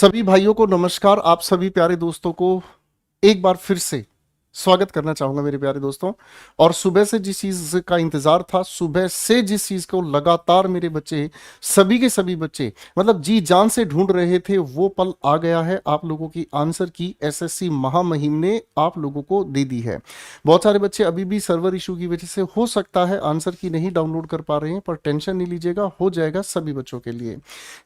सभी भाइयों को नमस्कार। आप सभी प्यारे दोस्तों को एक बार फिर से स्वागत करना चाहूंगा मेरे प्यारे दोस्तों। और सुबह से जिस चीज का इंतजार था, सुबह से जिस चीज को लगातार मेरे बच्चे, सभी के सभी बच्चे मतलब जी जान से ढूंढ रहे थे, वो पल आ गया है। आप लोगों की आंसर की एसएससी महामहिम ने आप लोगों को दे दी है। बहुत सारे बच्चे अभी भी सर्वर इशू की वजह से हो सकता है आंसर की नहीं डाउनलोड कर पा रहे हैं, पर टेंशन नहीं लीजिएगा, हो जाएगा सभी बच्चों के लिए।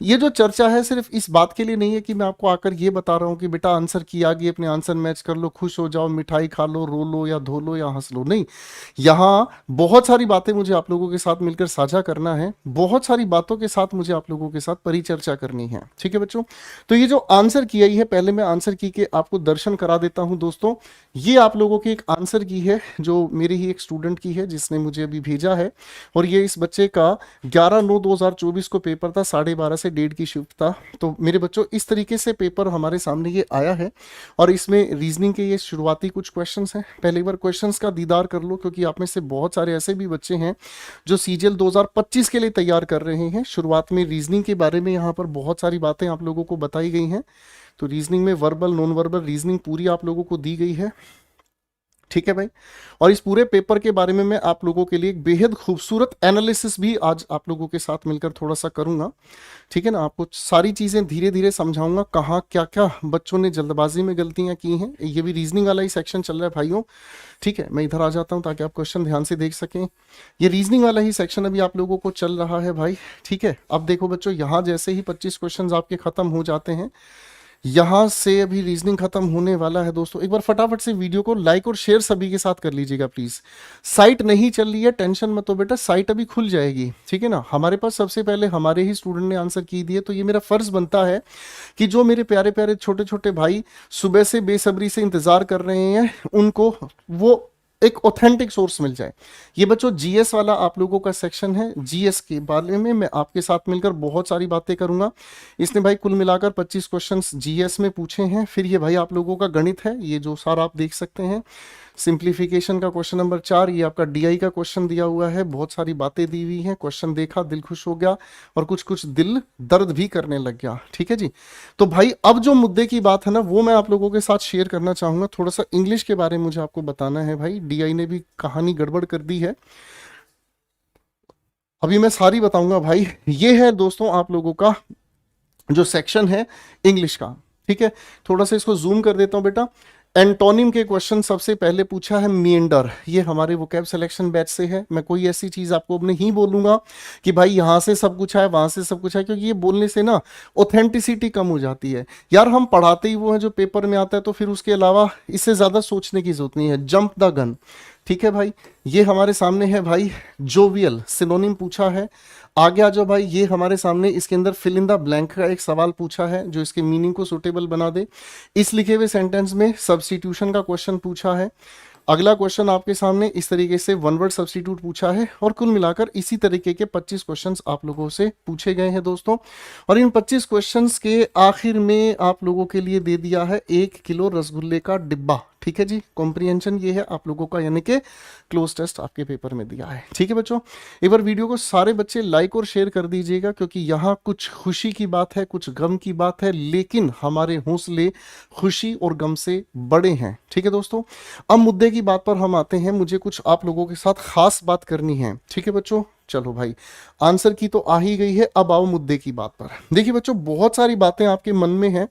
ये जो चर्चा है सिर्फ इस बात के लिए नहीं है कि मैं आपको आकर ये बता रहा हूं कि बेटा आंसर की आ गई, अपने आंसर मैच कर लो, खुश हो जाओ, मिठाई खा लो, रो लो या धो लो या हंस लो। नहीं, यहाँ बहुत सारी बातें मुझे आप लोगों के साथ मिलकर साझा करना है, बहुत सारी बातों के साथ मुझे आप लोगों के साथ परिचर्चा करनी है। ठीक है बच्चों, तो ये जो आंसर की आई है, पहले मैं आंसर की के आपको दर्शन करा देता हूं दोस्तों। ये आप लोगों की एक आंसर की है जो मेरे ही एक स्टूडेंट की है, जिसने मुझे अभी भेजा है। और ये इस बच्चे का 11/9/2024 को पेपर था, 12:30 से 1:30 की शिफ्ट था। तो मेरे बच्चों इस तरीके से पेपर हमारे सामने ये आया है। और इसमें रीजनिंग के ये शुरुआती कुछ क्वेश्चंस हैं। पहले एक बार क्वेश्चंस का दीदार कर लो, क्योंकि आप में से बहुत सारे ऐसे भी बच्चे हैं जो सीजीएल 2025 के लिए तैयार कर रहे हैं। शुरुआत में रीजनिंग के बारे में यहाँ पर बहुत सारी बातें आप लोगों को बताई गई हैं। तो रीजनिंग में वर्बल नॉन वर्बल रीजनिंग पूरी आप लोगों को दी गई है। ठीक है भाई, और इस पूरे पेपर के बारे में मैं आप लोगों के लिए एक बेहद खूबसूरत एनालिसिस भी आज आप लोगों के साथ मिलकर थोड़ा सा करूंगा। ठीक है ना, आपको सारी चीजें धीरे धीरे समझाऊंगा, कहाँ क्या क्या बच्चों ने जल्दबाजी में गलतियां की हैं। ये भी रीजनिंग वाला ही सेक्शन चल रहा है भाइयों। ठीक है, मैं इधर आ जाता हूं ताकि आप क्वेश्चन ध्यान से देख सकें। ये रीजनिंग वाला ही सेक्शन अभी आप लोगों को चल रहा है भाई। ठीक है, अब देखो बच्चों, यहाँ जैसे ही 25 क्वेश्चन आपके खत्म हो जाते हैं, यहां से अभी रीजनिंग खत्म होने वाला है दोस्तों। एक बार फटाफट से वीडियो को लाइक और शेयर सभी के साथ कर लीजिएगा प्लीज। साइट नहीं चल रही है, टेंशन मत हो बेटा, साइट अभी खुल जाएगी। ठीक है ना, हमारे पास सबसे पहले हमारे ही स्टूडेंट ने आंसर की दिए, तो ये मेरा फर्ज बनता है कि जो मेरे प्यारे प्यारे छोटे छोटे भाई सुबह से बेसब्री से इंतजार कर रहे हैं, उनको वो एक ऑथेंटिक सोर्स मिल जाए। ये बच्चों जीएस वाला आप लोगों का सेक्शन है। जीएस के बारे में मैं आपके साथ मिलकर बहुत सारी बातें करूंगा। इसने भाई कुल मिलाकर 25 क्वेश्चंस जीएस में पूछे हैं। फिर ये भाई आप लोगों का गणित है, ये जो सारा आप देख सकते हैं। सिंप्लीफिकेशन का क्वेश्चन नंबर 4, ये आपका डीआई का क्वेश्चन दिया हुआ है। बहुत सारी बातें दी हुई हैं, क्वेश्चन देखा दिल खुश हो गया और कुछ कुछ दिल दर्द भी करने लग गया। ठीक है जी, तो भाई अब जो मुद्दे की बात है ना, वो मैं आप लोगों के साथ शेयर करना चाहूंगा। थोड़ा सा इंग्लिश के बारे में मुझे आपको बताना है भाई, डीआई ने भी कहानी गड़बड़ कर दी है। अभी मैं सारी बताऊंगा भाई। ये है दोस्तों आप लोगों का जो सेक्शन है इंग्लिश का। ठीक है, थोड़ा सा इसको जूम कर देता हूं बेटा। एंटोनिम के क्वेश्चन सबसे पहले पूछा है मिएंडर। ये हमारे वोकैब सिलेक्शन बैच से है। मैं कोई ऐसी चीज आपको अब नहीं बोलूंगा कि भाई यहां से सब कुछ है वहां से सब कुछ है, क्योंकि ये बोलने से ना ऑथेंटिसिटी कम हो जाती है यार। हम पढ़ाते ही वो है जो पेपर में आता है, तो फिर उसके अलावा इससे ज्यादा सोचने की जरूरत नहीं है। Jump the gun. ठीक है भाई, ये हमारे सामने है भाई जोवियल, सिनोनिम पूछा है। आगे आ जाओ भाई, ये हमारे सामने इसके अंदर फिल इन द ब्लैंक का एक सवाल पूछा है जो इसके मीनिंग को सुटेबल बना दे। इस लिखे हुए सेंटेंस में सब्स्टिट्यूशन का क्वेश्चन पूछा है। अगला क्वेश्चन आपके सामने इस तरीके से वन वर्ड सब्स्टिट्यूट पूछा है। और कुल मिलाकर इसी तरीके के 25 क्वेश्चंस आप लोगों से पूछे गए हैं दोस्तों। और इन 25 क्वेश्चंस के आखिर में आप लोगों के लिए दे दिया है 1 किलो रसगुल्ले का डिब्बा। ठीक है जी, कॉम्प्रिहेंशन ये है आप लोगों का, यानी कि क्लोज टेस्ट आपके पेपर में दिया है। ठीक है बच्चों, एक बार वीडियो को सारे बच्चे लाइक और शेयर कर दीजिएगा, क्योंकि यहाँ कुछ खुशी की बात है, कुछ गम की बात है, लेकिन हमारे हौसले खुशी और गम से बड़े हैं। ठीक है दोस्तों, अब मुद्दे की बात पर हम आते हैं। मुझे कुछ आप लोगों के साथ खास बात करनी है। ठीक है बच्चों, चलो भाई, आंसर की तो आ ही गई है, अब आओ मुद्दे की बात पर। देखिए बच्चों, बहुत सारी बातें आपके मन में हैं,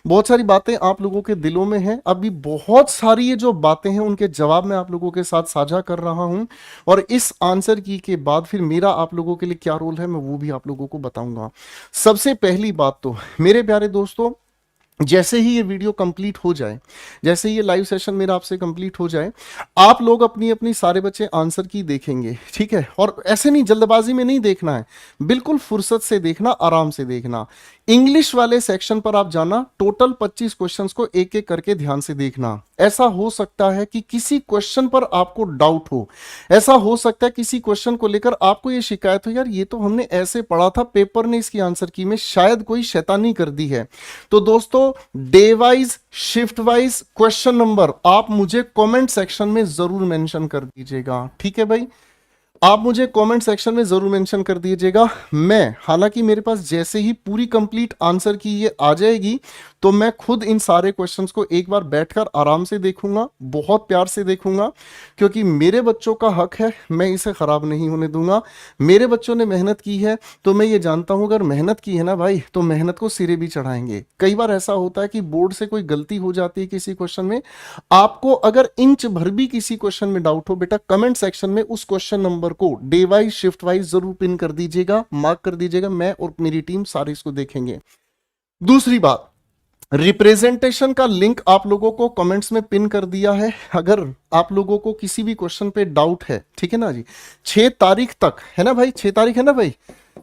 बहुत सारी बातें आप लोगों के दिलों में हैं। अभी बहुत सारी ये जो बातें हैं उनके जवाब मैं आप लोगों के साथ साझा कर रहा हूं। और इस आंसर की के बाद फिर मेरा आप लोगों के लिए क्या रोल है, मैं वो भी आप लोगों को बताऊंगा। सबसे पहली बात तो मेरे प्यारे दोस्तों, जैसे ही ये वीडियो कंप्लीट हो जाए, जैसे ही ये लाइव सेशन मेरा आपसे कंप्लीट हो जाए, आप लोग अपनी अपनी सारे बच्चे आंसर की देखेंगे। ठीक है, और ऐसे नहीं, जल्दबाजी में नहीं देखना है, बिल्कुल फुर्सत से देखना, आराम से देखना। इंग्लिश वाले सेक्शन पर आप जाना, टोटल 25 क्वेश्चंस को एक एक करके ध्यान से देखना। ऐसा हो सकता है कि किसी क्वेश्चन पर आपको डाउट हो, ऐसा हो सकता है किसी क्वेश्चन को लेकर आपको ये शिकायत हो, यार ये तो हमने ऐसे पढ़ा था, पेपर ने इसकी आंसर की में शायद कोई शैतानी कर दी है। तो दोस्तों, day wise, shift wise question number आप मुझे कमेंट सेक्शन में जरूर मेंशन कर दीजिएगा। ठीक है भाई, आप मुझे कमेंट सेक्शन में जरूर मेंशन कर दीजिएगा। मैं हालांकि मेरे पास जैसे ही पूरी कंप्लीट आंसर की ये आ जाएगी तो मैं खुद इन सारे क्वेश्चंस को एक बार बैठकर आराम से देखूंगा, बहुत प्यार से देखूंगा, क्योंकि मेरे बच्चों का हक है, मैं इसे खराब नहीं होने दूंगा। मेरे बच्चों ने मेहनत की है तो मैं ये जानता हूं अगर मेहनत की है ना भाई तो मेहनत को सिरे भी चढ़ाएंगे। कई बार ऐसा होता है कि बोर्ड से कोई गलती हो जाती है किसी क्वेश्चन में, आपको अगर इंच भर भी किसी क्वेश्चन में डाउट हो बेटा कमेंट सेक्शन में उस क्वेश्चन नंबर को डे वाइज शिफ्ट वाइज जरूर पिन कर दीजिएगा, मार्क कर दीजिएगा, मैं और मेरी टीम सारे इसको देखेंगे। दूसरी बात, रिप्रेजेंटेशन का लिंक आप लोगों को कमेंट्स में पिन कर दिया है। अगर आप लोगों को किसी भी क्वेश्चन पे डाउट है, ठीक है ना जी, 6 तारीख तक है ना भाई, 6 तारीख है ना भाई,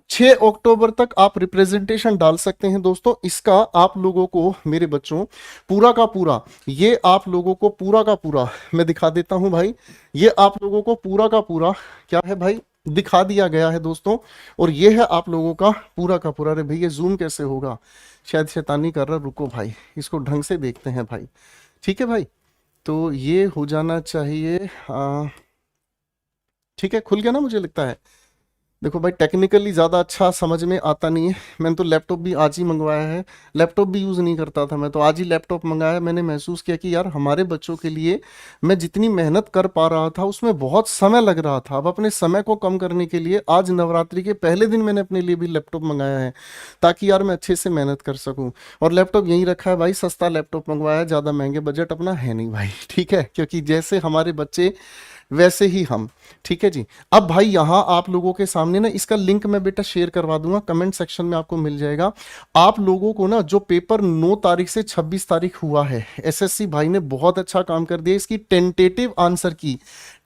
6 अक्टूबर तक आप रिप्रेजेंटेशन डाल सकते हैं दोस्तों। इसका आप लोगों को मेरे बच्चों पूरा का पूरा, ये आप लोगों को पूरा का पूरा मैं दिखा देता हूं भाई, ये आप लोगों को पूरा का पूरा क्या है भाई दिखा दिया गया है दोस्तों। और ये है आप लोगों का पूरा का पूरा। अरे भाई ये जूम कैसे होगा, शायद शैतानी कर रहा, रुको भाई इसको ढंग से देखते हैं भाई, ठीक है भाई। तो ये हो जाना चाहिए, ठीक है, खुल गया ना मुझे लगता है। देखो भाई टेक्निकली ज़्यादा अच्छा समझ में आता नहीं है, मैंने तो लैपटॉप भी आज ही मंगवाया है, लैपटॉप भी यूज़ नहीं करता था मैं, तो आज ही लैपटॉप मंगाया। मैंने महसूस किया कि यार हमारे बच्चों के लिए मैं जितनी मेहनत कर पा रहा था उसमें बहुत समय लग रहा था। अब अपने समय को कम करने के लिए आज नवरात्रि के पहले दिन मैंने अपने लिए भी लैपटॉप मंगाया है ताकि यार मैं अच्छे से मेहनत कर सकूँ। और लैपटॉप यहीं रखा है भाई, सस्ता लैपटॉप मंगवाया, ज़्यादा महंगे बजट अपना है नहीं भाई, ठीक है, क्योंकि जैसे हमारे बच्चे वैसे ही हम, ठीक है जी। अब भाई यहां आप लोगों के सामने ना इसका लिंक मैं बेटा शेयर करवा दूंगा, कमेंट सेक्शन में आपको मिल जाएगा। आप लोगों को ना जो पेपर 9 तारीख से 26 तारीख हुआ है, एसएससी भाई ने बहुत अच्छा काम कर दिया इसकी टेंटेटिव आंसर की।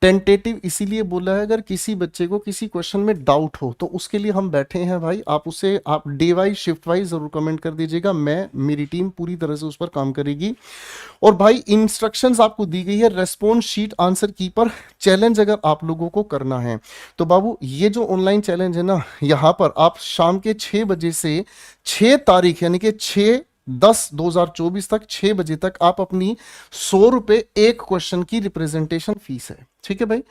टेंटेटिव इसीलिए बोला है अगर किसी बच्चे को किसी क्वेश्चन में डाउट हो तो उसके लिए हम बैठे हैं भाई, आप उसे आप डे वाइज शिफ्ट वाइज जरूर कमेंट कर दीजिएगा, मैं मेरी टीम पूरी तरह से उस पर काम करेगी। और भाई इंस्ट्रक्शंस आपको दी गई है रेस्पॉन्स शीट आंसर की पर चैलेंज अगर आप लोगों को करना है तो बाबू ये जो ऑनलाइन चैलेंज है ना, यहां पर आप शाम के 6 बजे से 6 तारीख यानी कि 6/10/2024 तक 6 बजे तक आप अपनी 100 रुपए एक क्वेश्चन की रिप्रेजेंटेशन फीस है, ठीक है भाई,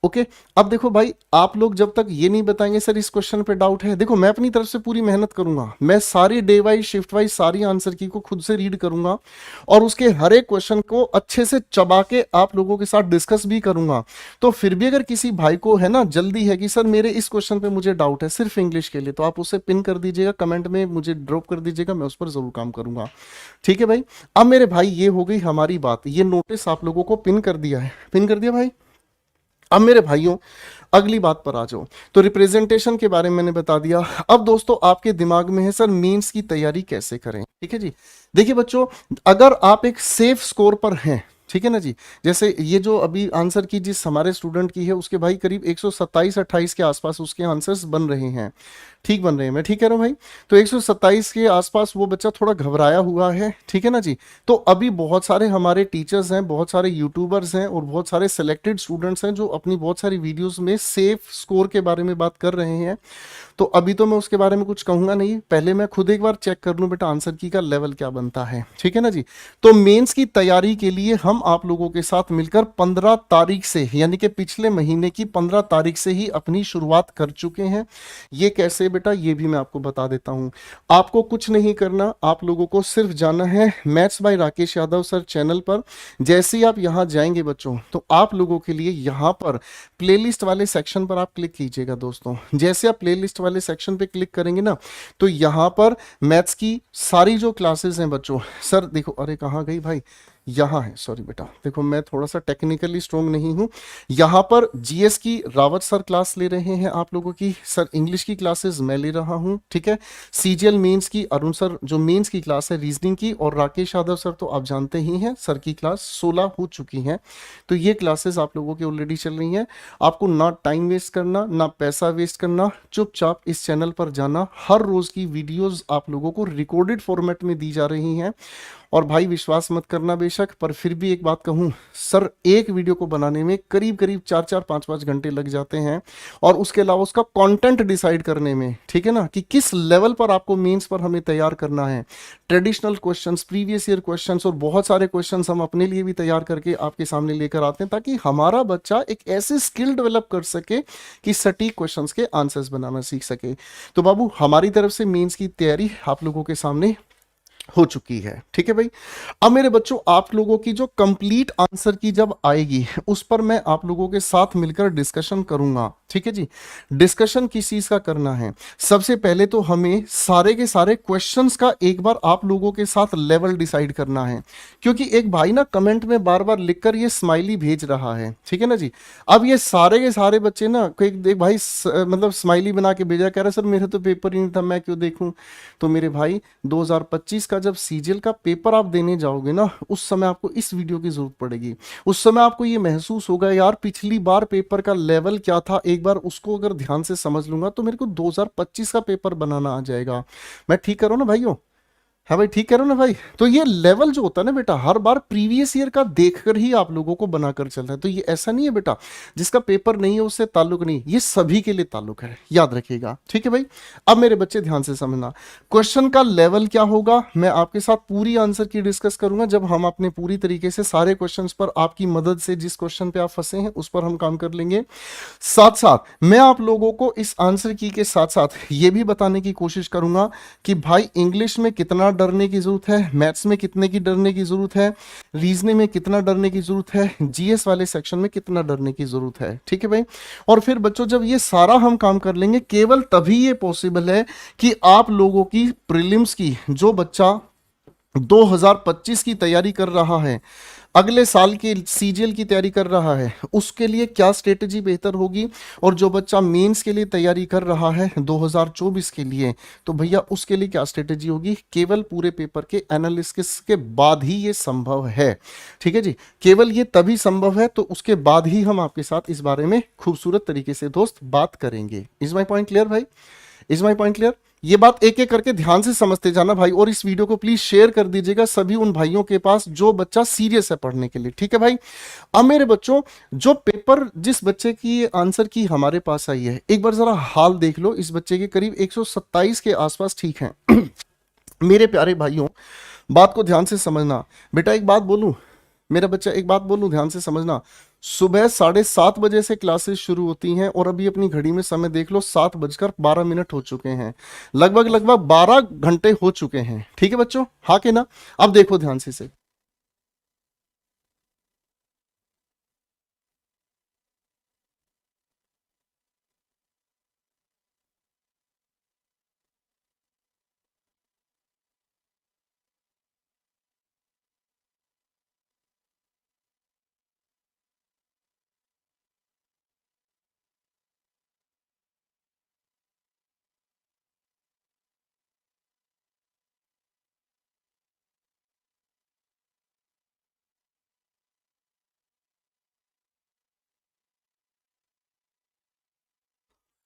ओके। अब देखो भाई आप लोग जब तक ये नहीं बताएंगे सर इस क्वेश्चन पे डाउट है, देखो मैं अपनी तरफ से पूरी मेहनत करूंगा, मैं सारी डे वाइज शिफ्ट वाइज सारी आंसर की को खुद से रीड करूंगा और उसके हर एक क्वेश्चन को अच्छे से चबा के आप लोगों के साथ डिस्कस भी करूंगा। तो फिर भी अगर किसी भाई को है ना जल्दी है कि सर मेरे इस क्वेश्चन पे मुझे डाउट है सिर्फ इंग्लिश के लिए, तो आप उसे पिन कर दीजिएगा, कमेंट में मुझे ड्रॉप कर दीजिएगा, मैं उस पर जरूर काम करूंगा, ठीक है भाई। अब मेरे भाई ये हो गई हमारी बात, ये नोटिस आप लोगों को पिन कर दिया है, पिन कर दिया भाई। अब मेरे भाइयों अगली बात पर आ जाओ, तो रिप्रेजेंटेशन के बारे में मैंने बता दिया। अब दोस्तों आपके दिमाग में है सर मेंस की तैयारी कैसे करें, ठीक है जी। देखिए बच्चों अगर आप एक सेफ स्कोर पर हैं, ठीक है ना जी, जैसे ये जो अभी आंसर की जिस हमारे स्टूडेंट की है उसके भाई करीब 127-28 के आसपास उसके आंसर्स बन रहे हैं, ठीक बन रहे हैं, मैं ठीक कह रहा हूँ भाई। तो 127 के आसपास वो बच्चा थोड़ा घबराया हुआ है, ठीक है ना जी। तो अभी बहुत सारे हमारे टीचर्स हैं, बहुत सारे यूट्यूबर्स हैं और बहुत सारे सिलेक्टेड स्टूडेंट्स हैं जो अपनी बहुत सारी वीडियोस में सेफ स्कोर के बारे में बात कर रहे हैं। तो अभी तो मैं उसके बारे में कुछ कहूंगा नहीं, पहले मैं खुद एक बार चेक कर लूं बेटा आंसर की का लेवल क्या बनता है, ठीक है ना जी। तो मेंस की तैयारी के लिए हम आप लोगों के साथ मिलकर 15 तारीख से यानी कि पिछले महीने की 15 तारीख से ही अपनी शुरुआत कर चुके हैं। ये कैसे बेटा ये भी मैं आपको बता देता हूं। आपको कुछ नहीं करना, आप लोगों को सिर्फ जाना है maths by Rakesh Yadav sir channel पर। जैसे ही आप यहां जाएंगे बच्चों तो आप लोगों के लिए यहां पर प्लेलिस्ट वाले सेक्शन पर आप क्लिक कीजिएगा दोस्तों। जैसे आप प्लेलिस्ट वाले सेक्शन पे क्लिक करेंगे ना तो यहां पर मैथ्स की सारी जो क्लासेस हैं बच्चों, सर देखो अरे कहाँ गई भाई, यहाँ है, सॉरी बेटा, देखो मैं थोड़ा सा टेक्निकली स्ट्रोंग नहीं हूँ। यहाँ पर जीएस की रावत सर क्लास ले रहे हैं आप लोगों की, सर इंग्लिश की क्लासेस मैं ले रहा हूँ, ठीक है। सीजीएल मेंस की अरुण सर जो मेंस की क्लास है रीजनिंग की, और राकेश यादव सर तो आप जानते ही हैं सर की क्लास 16 हो चुकी हैं। तो ये क्लासेस आप लोगों की ऑलरेडी चल रही हैं। आपको ना टाइम वेस्ट करना ना पैसा वेस्ट करना, चुपचाप इस चैनल पर जाना, हर रोज की वीडियोज आप लोगों को रिकॉर्डेड फॉर्मेट में दी जा रही हैं और भाई विश्वास मत करना बेशक, पर फिर भी एक बात कहूं सर, एक वीडियो को बनाने में करीब करीब 4-4 5-5 घंटे लग जाते हैं, और उसके अलावा उसका कंटेंट डिसाइड करने में, ठीक है ना, कि किस लेवल पर आपको मेंस पर हमें तैयार करना है। Traditional questions, previous year questions और बहुत सारे क्वेश्चंस हम अपने लिए भी तैयार करके आपके सामने लेकर आते हैं, ताकि हमारा बच्चा एक ऐसे स्किल डेवलप कर सके कि सटीक क्वेश्चंस के आंसर्स बनाना सीख सके। तो बाबू हमारी तरफ से मेंस की तैयारी आप लोगों के सामने हो चुकी है, ठीक है भाई। अब मेरे बच्चों, आप लोगों की जो कंप्लीट आंसर की जब आएगी उस पर मैं आप लोगों के साथ मिलकर डिस्कशन करूंगा, ठीक है जी। डिस्कशन किस चीज का करना है, सबसे पहले तो हमें सारे के सारे क्वेश्चंस का एक बार आप लोगों के साथ लेवल डिसाइड करना है, क्योंकि एक भाई ना कमेंट में बार बार लिखकर ये स्माइली भेज रहा है, ठीक है ना जी। अब ये सारे के सारे बच्चे ना, कोई देख भाई मतलब स्माइली बना के भेजा, कह रहा सर मेरे तो पेपर ही नहीं था, मैं क्यों देखूं। तो मेरे भाई 2025 का जब सीजीएल का पेपर आप देने जाओगे ना, उस समय आपको इस वीडियो की जरूरत पड़ेगी। उस समय आपको ये महसूस होगा यार पिछली बार पेपर का लेवल क्या था, एक बार उसको अगर ध्यान से समझ लूंगा तो मेरे को 2025 का पेपर बनाना आ जाएगा। मैं ठीक कर रहा हूं ना भाइयों? हाँ भाई ठीक कह रहे हो ना भाई। तो ये लेवल जो होता है ना बेटा, हर बार प्रीवियस ईयर का देखकर ही आप लोगों को बनाकर चलना है। तो ये ऐसा नहीं है बेटा जिसका पेपर नहीं है उससे ताल्लुक नहीं, ये सभी के लिए ताल्लुक है, याद रखिएगा, ठीक है भाई। अब मेरे बच्चे ध्यान से समझना, क्वेश्चन का लेवल क्या होगा मैं आपके साथ पूरी आंसर की डिस्कस करूंगा, जब हम अपने पूरी तरीके से सारे क्वेश्चंस पर आपकी मदद से, जिस क्वेश्चन पे आप फंसे हैं उस पर हम काम कर लेंगे। साथ साथ मैं आप लोगों को इस आंसर की के साथ साथ ये भी बताने की कोशिश करूंगा कि भाई इंग्लिश में कितना डरने की जरूरत है, मैथ्स में कितने की डरने की जरूरत है, रीजनिंग में कितना डरने की जरूरत है, जीएस वाले सेक्शन में कितना डरने की जरूरत है, ठीक है भाई। और फिर बच्चों जब ये सारा हम काम कर लेंगे, केवल तभी ये पॉसिबल है कि आप लोगों की प्रीलिम्स की, जो बच्चा 2025 की तैयारी कर रहा है, अगले साल की सीजीएल की तैयारी कर रहा है, उसके लिए क्या स्ट्रेटेजी बेहतर होगी, और जो बच्चा मेंस के लिए तैयारी कर रहा है 2024 के लिए, तो भैया उसके लिए क्या स्ट्रेटेजी होगी, केवल पूरे पेपर के एनालिसिस के बाद ही ये संभव है, ठीक है जी। केवल ये तभी संभव है, तो उसके बाद ही हम आपके साथ इस बारे में खूबसूरत तरीके से दोस्त बात करेंगे। इज माई पॉइंट क्लियर भाई? Is my point clear? ये बात एक एक करके ध्यान से समझते जाना भाई, और इस वीडियो को प्लीज शेयर कर दीजिएगा सभी उन भाइयों के पास जो बच्चा सीरियस है पढ़ने के लिए, ठीक है भाई। अब मेरे बच्चों, जो पेपर जिस बच्चे की आंसर की हमारे पास आई है, एक बार जरा हाल देख लो, इस बच्चे के करीब 127 के आसपास, ठीक है। मेरे प्यारे भाइयों, बात को ध्यान से समझना बेटा, एक बात बोलूं मेरा बच्चा, एक बात बोलूं ध्यान से समझना। सुबह 7:30 बजे से क्लासेस शुरू होती हैं, और अभी अपनी घड़ी में समय देख लो, 7:12 हो चुके हैं, लगभग लगभग 12 घंटे हो चुके हैं, ठीक है बच्चों, हाँ के ना? अब देखो ध्यान से।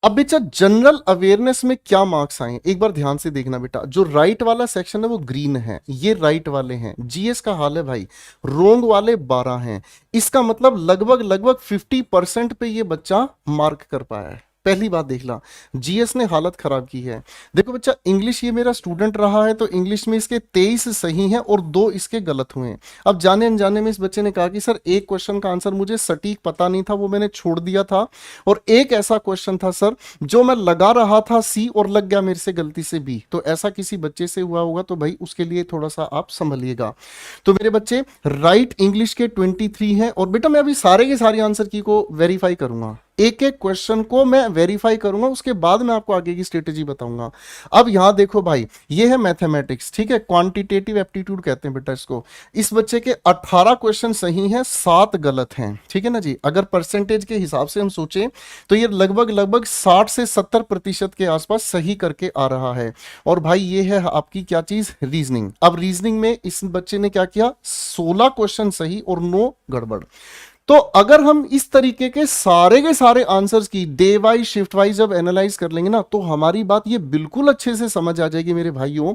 अब बेटा जनरल अवेयरनेस में क्या मार्क्स आए एक बार ध्यान से देखना बेटा। जो राइट वाला सेक्शन है वो ग्रीन है, ये राइट वाले हैं। जीएस का हाल है भाई, रोंग वाले 12 हैं। इसका मतलब लगभग लगभग 50% पे ये बच्चा मार्क कर पाया है। पहली बात देख ला, जीएस ने हालत खराब की है। देखो बच्चा, इंग्लिश ये मेरा स्टूडेंट रहा है, तो इंग्लिश में इसके 23 सही हैं और 2 इसके गलत हुए हैं। अब जाने अनजाने में इस बच्चे ने कहा कि सर एक क्वेश्चन का आंसर मुझे सटीक पता नहीं था, वो मैंने छोड़ दिया था, और एक ऐसा क्वेश्चन था सर जो मैं लगा रहा था सी और लग गया मेरे से गलती से बी। तो ऐसा किसी बच्चे से हुआ होगा, तो भाई उसके लिए थोड़ा सा आप संभलिएगा। तो मेरे बच्चे राइट इंग्लिश के 23 हैं, और बेटा मैं अभी सारे के सारे आंसर की को वेरीफाई करूंगा, एक एक क्वेश्चन को मैं वेरीफाई करूंगा, उसके बाद मैं आपको आगे की स्ट्रेटेजी बताऊंगा। अब यहां देखो भाई, ये है मैथमेटिक्स, ठीक है, क्वांटिटेटिव एप्टीट्यूड कहते हैं बेटा इसको। इस बच्चे के 18 क्वेश्चन सही हैं, 7 गलत हैं, ठीक है ना जी। अगर परसेंटेज के हिसाब से हम सोचें तो ये लगभग लगभग 60 से 70% के आसपास सही करके आ रहा है। और भाई ये है आपकी क्या चीज, रीजनिंग। अब रीजनिंग में इस बच्चे ने क्या किया, 16 क्वेश्चन सही और 9 गड़बड़। तो अगर हम इस तरीके के सारे आंसर्स की डे वाइज शिफ्ट वाइज जब एनालाइज कर लेंगे ना, तो हमारी बात ये बिल्कुल अच्छे से समझ आ जाएगी मेरे भाइयों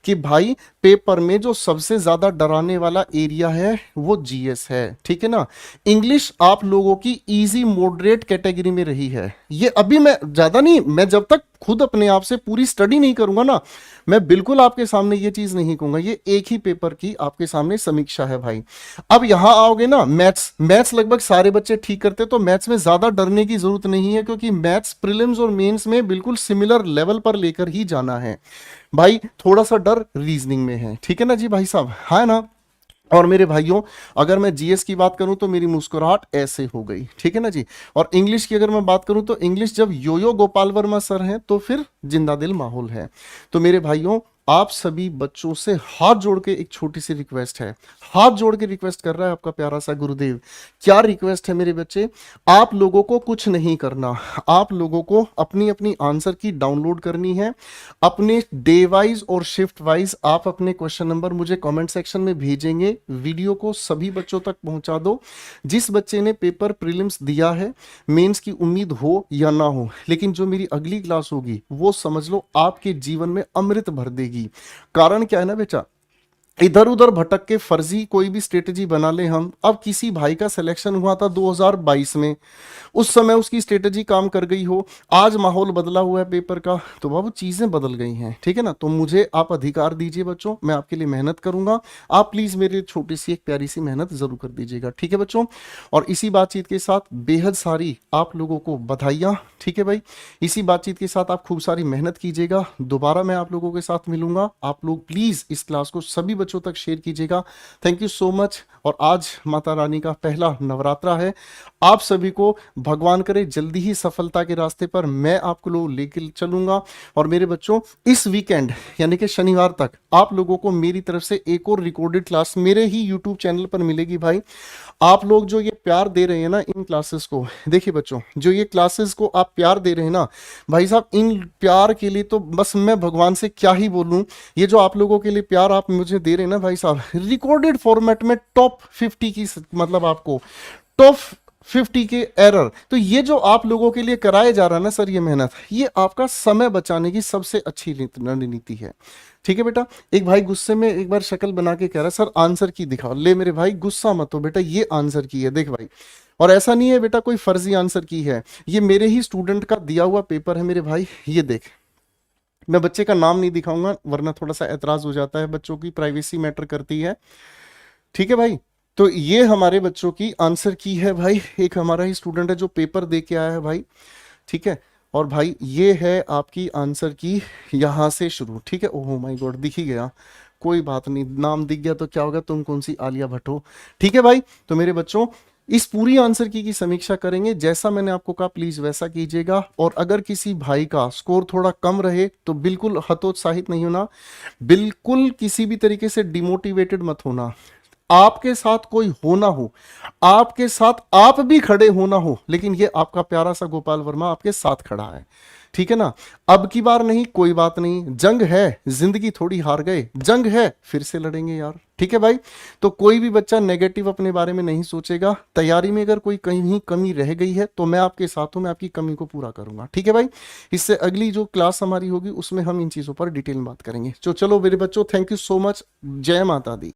कि भाई पेपर में जो सबसे ज्यादा डराने वाला एरिया है वो जीएस है। ठीक है ना। इंग्लिश आप लोगों की इजी मॉडरेट कैटेगरी में रही है। ये अभी मैं ज्यादा नहीं, मैं जब तक खुद अपने आप से पूरी स्टडी नहीं करूंगा ना, मैं बिल्कुल आपके सामने ये चीज नहीं कहूंगा। ये एक ही पेपर की आपके सामने समीक्षा है भाई। अब यहां आओगे ना, मैथ्स मैथ्स लगभग सारे बच्चे ठीक करते, तो मैथ्स में ज्यादा डरने की जरूरत नहीं है, क्योंकि मैथ्स प्रीलिम्स और मेंस में बिल्कुल सिमिलर लेवल पर लेकर ही जाना है भाई। थोड़ा सा डर रीजनिंग में है, ठीक है ना जी भाई साहब, है ना। और मेरे भाइयों, अगर मैं जीएस की बात करूं तो मेरी मुस्कुराहट ऐसे हो गई, ठीक है ना जी। और इंग्लिश की अगर मैं बात करूं तो इंग्लिश जब योयो गोपाल वर्मा सर हैं तो फिर जिंदा दिल माहौल है। तो मेरे भाइयों, आप सभी बच्चों से हाथ जोड़ के एक छोटी सी रिक्वेस्ट है, हाथ जोड़ के रिक्वेस्ट कर रहा है आपका प्यारा सा गुरुदेव। क्या रिक्वेस्ट है मेरे बच्चे? आप लोगों को कुछ नहीं करना, आप लोगों को अपनी अपनी आंसर की डाउनलोड करनी है। अपने डे वाइज और शिफ्ट वाइज आप अपने क्वेश्चन नंबर मुझे कमेंट सेक्शन में भेजेंगे। वीडियो को सभी बच्चों तक पहुंचा दो। जिस बच्चे ने पेपर प्रीलिम्स दिया है, मेंस की उम्मीद हो या ना हो, लेकिन जो मेरी अगली क्लास होगी वो समझ लो आपके जीवन में अमृत भर देगी। कारण क्या है ना बेटा, इधर उधर भटक के फर्जी कोई भी स्ट्रेटेजी बना ले हम। अब किसी भाई का सिलेक्शन हुआ था 2022 में, उस समय उसकी स्ट्रेटेजी काम कर गई हो, आज माहौल बदला हुआ है पेपर का, तो बाबू चीजें बदल गई हैं, ठीक है ना। तो मुझे आप अधिकार दीजिए बच्चों, मैं आपके लिए मेहनत करूंगा, आप प्लीज मेरी छोटी सी एक प्यारी सी मेहनत जरूर कर दीजिएगा, ठीक है बच्चों। और इसी बातचीत के साथ बेहद सारी आप लोगों को बधाइयां, ठीक है भाई। इसी बातचीत के साथ आप खूब सारी मेहनत कीजिएगा। दोबारा मैं आप लोगों के साथ मिलूंगा। आप लोग प्लीज इस क्लास को सभी बच्चों तक शेयर कीजिएगा। Thank you so much. और आज माता रानी का पहला नवरात्रा है। आप सभी को भगवान करे जल्दी ही सफलता के रास्ते पर मैं आपको लोग लेकर चलूंगा। और मेरे बच्चों, इस वीकेंड यानी कि शनिवार तक आप लोगों को मेरी तरफ से एक और रिकॉर्डेड क्लास मेरे ही यूट्यूब चैनल पर मिलेगी भाई। आप लोग जो ये प्यार दे रहे हैं ना इन क्लासेस को, देखिए बच्चों, जो ये क्लासेस को आप प्यार दे रहे हैं ना भाई साहब, इन प्यार के लिए तो बस मैं भगवान से क्या ही बोलूं। ये जो आप लोगों के लिए प्यार आप मुझे दे रहे हैं ना भाई साहब, रिकॉर्डेड फॉर्मेट में टॉप 50 की, मतलब आपको टॉप 50 के एरर, तो ये जो आप लोगों के लिए कराया जा रहा है ना सर, ये मेहनत, ये आपका समय बचाने की सबसे अच्छी रणनीति है, ठीक है बेटा। एक भाई गुस्से में एक बार शक्ल बना के कह रहा है सर आंसर की दिखाओ। ले मेरे भाई गुस्सा मत हो बेटा, ये आंसर की है, देख भाई। और ऐसा नहीं है बेटा कोई फर्जी आंसर की है, ये मेरे ही स्टूडेंट का दिया हुआ पेपर है मेरे भाई, ये देख। मैं बच्चे का नाम नहीं दिखाऊंगा वरना थोड़ा सा ऐतराज हो जाता है, बच्चों की प्राइवेसी मैटर करती है, ठीक है भाई। तो ये हमारे बच्चों की आंसर की है भाई, एक हमारा ही स्टूडेंट है जो पेपर दे के आया है भाई, ठीक है। और भाई ये है आपकी आंसर की, यहां से शुरू, ठीक है। ओह माय गॉड, दिख ही गया, कोई बात नहीं, नाम दिख गया तो क्या होगा, तुम कौन सी आलिया भट्ट हो, ठीक है भाई। तो मेरे बच्चों, इस पूरी आंसर की समीक्षा करेंगे, जैसा मैंने आपको कहा प्लीज वैसा कीजिएगा। और अगर किसी भाई का स्कोर थोड़ा कम रहे तो बिल्कुल हतोत्साहित नहीं होना, बिल्कुल किसी भी तरीके से डिमोटिवेटेड मत होना। आपके साथ कोई हो ना हो, आपके साथ आप भी खड़े हो ना हो, लेकिन ये आपका प्यारा सा गोपाल वर्मा आपके साथ खड़ा है, ठीक है ना। अब की बार नहीं, कोई बात नहीं, जंग है, जिंदगी थोड़ी हार गए, जंग है फिर से लड़ेंगे यार, ठीक है भाई। तो कोई भी बच्चा नेगेटिव अपने बारे में नहीं सोचेगा। तैयारी में अगर कोई कहीं कमी रह गई है तो मैं आपके साथ हूं, मैं आपकी कमी को पूरा करूंगा, ठीक है भाई। इससे अगली जो क्लास हमारी होगी उसमें हम इन चीजों पर डिटेल में बात करेंगे। तो चलो मेरे बच्चों, थैंक यू सो मच, जय माता दी।